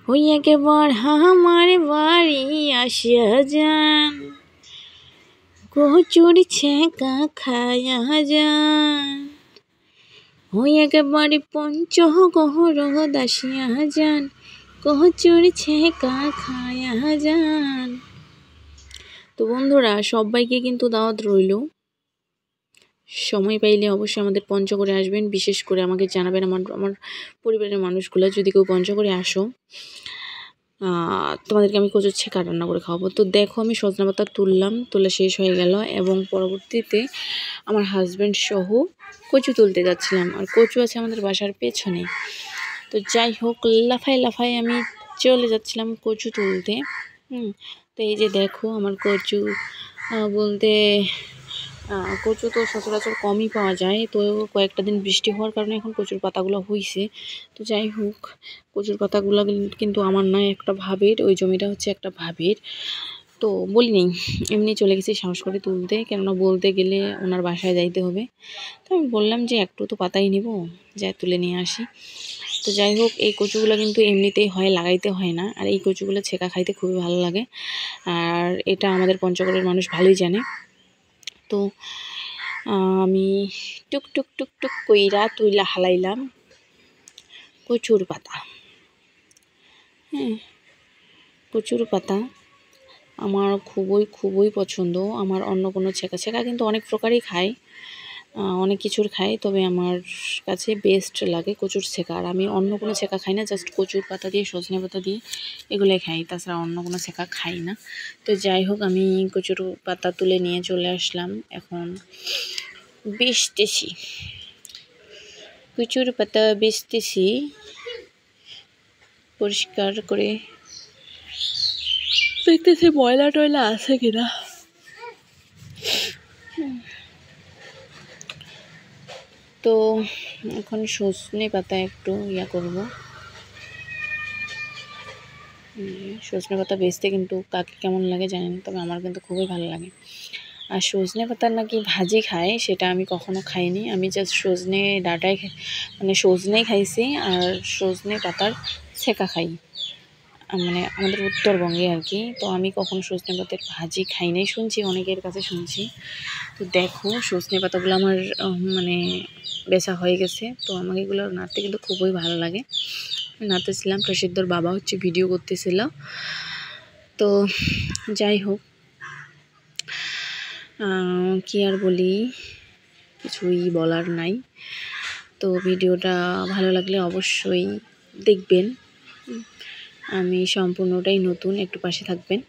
হইয়া কেবল আমার বাড়ি আসিয়া যান, কচুরি ছেঁকা খায়া যান। হইয়া একেবারে পঞ্চগড় দাসিয়া যান, কচুরি ছেঁকা খায়া যান। তো বন্ধুরা, সবাইকে কিন্তু দাওয়াত রইল। সময় পাইলে অবশ্যই আমাদের পঞ্চগড়ে আসবেন। বিশেষ করে আমাকে জানাবেন, আমার পরিবারের মানুষগুলো যদি কেউ পঞ্চগড়ে আসো, তোমাদেরকে আমি কচুর ছেঁকা রান্না করে খাওয়াবো। তো দেখো, আমি সজনা পাতা তোলা শেষ হয়ে গেল এবং পরবর্তীতে আমার হাজব্যান্ড সহ কচু তুলতে যাচ্ছিলাম। আর কচু আছে আমাদের বাসার পেছনে। তো যাই হোক, লাফাই আমি চলে যাচ্ছিলাম কচু তুলতে। তো এই যে দেখো আমার কচু বলতে কচু তো সচরাচর কমই পাওয়া যায়। তো কয়েকটা দিন বৃষ্টি হওয়ার কারণে এখন কচুর পাতাগুলো হইছে। তো যাই হোক, কচুর পাতাগুলো কিন্তু আমার নয়, একটা ভাবের, ওই জমিটা হচ্ছে একটা ভাবের। তো বলি নেই, এমনি চলে গেছি সাহস করে তুলতে, কেননা বলতে গেলে ওনার বাসায় যাইতে হবে। তো আমি বললাম যে একটু তো পাতাই নেব, যাই তুলে নিয়ে আসি। তো যাই হোক, এই কচুগুলো কিন্তু এমনিতেই হয়, লাগাইতে হয় না। আর এই কচুগুলো ছেঁকা খাইতে খুবই ভালো লাগে, আর এটা আমাদের পঞ্চগড়ের মানুষ ভালোই জানে। তো আমি টুক টুক টুক টুক কইরা তুইলা হালাইলাম কচুর পাতা। কচুর পাতা আমার খুবই পছন্দ। আমার অন্য কোনো ছেঁকা কিন্তু অনেক প্রকারই খাই, অনেক কিছুর খাই, তবে আমার কাছে বেস্ট লাগে কচুর ছেঁকা। আর আমি অন্য কোনো ছেঁকা খাই না, জাস্ট কচুর পাতা দিয়ে, সজনে পাতা দিয়ে এগুলোই খাই, তাছাড়া অন্য কোনো ছেঁকা খাই না। তো যাই হোক, আমি কচুর পাতা তুলে নিয়ে চলে আসলাম। এখন বেচতেছি, কচুর পাতা বেচতেছি পরিষ্কার করে। দেখতেছি ময়লা টয়লা আছে কিনা। তো এখন সজনে পাতা একটু করব। সজনে পাতা বেচতে কিন্তু কাকে কেমন লাগে জানেন, তবে আমার কিন্তু খুবই ভালো লাগে। আর সজনে পাতার নাকি ভাজি খায়, সেটা আমি কখনো খাইনি। আমি জাস্ট সজনে ডাঁটাই মানে সজনেই খাইছি, আর সজনে পাতার ছেঁকা খাই, মানে আমাদের উত্তরবঙ্গে আর কি। তো আমি কখনো সজনে পাতার ভাজি খাই নাই, শুনছি অনেকের কাছে শুনছি। তো দেখো, সজনে পাতাগুলো আমার মানে বেচা হয়ে গেছে। তো আমাকে এগুলো নাড়তে কিন্তু খুবই ভালো লাগে। নাড়তেছিলাম, প্রসিদ্ধর বাবা হচ্ছে ভিডিও করতেছিল। তো যাই হোক, কি আর বলি, কিছুই বলার নাই। তো ভিডিওটা ভালো লাগলে অবশ্যই দেখবেন। আমি সম্পূর্ণটাই নতুন, একটু পাশে থাকবেন।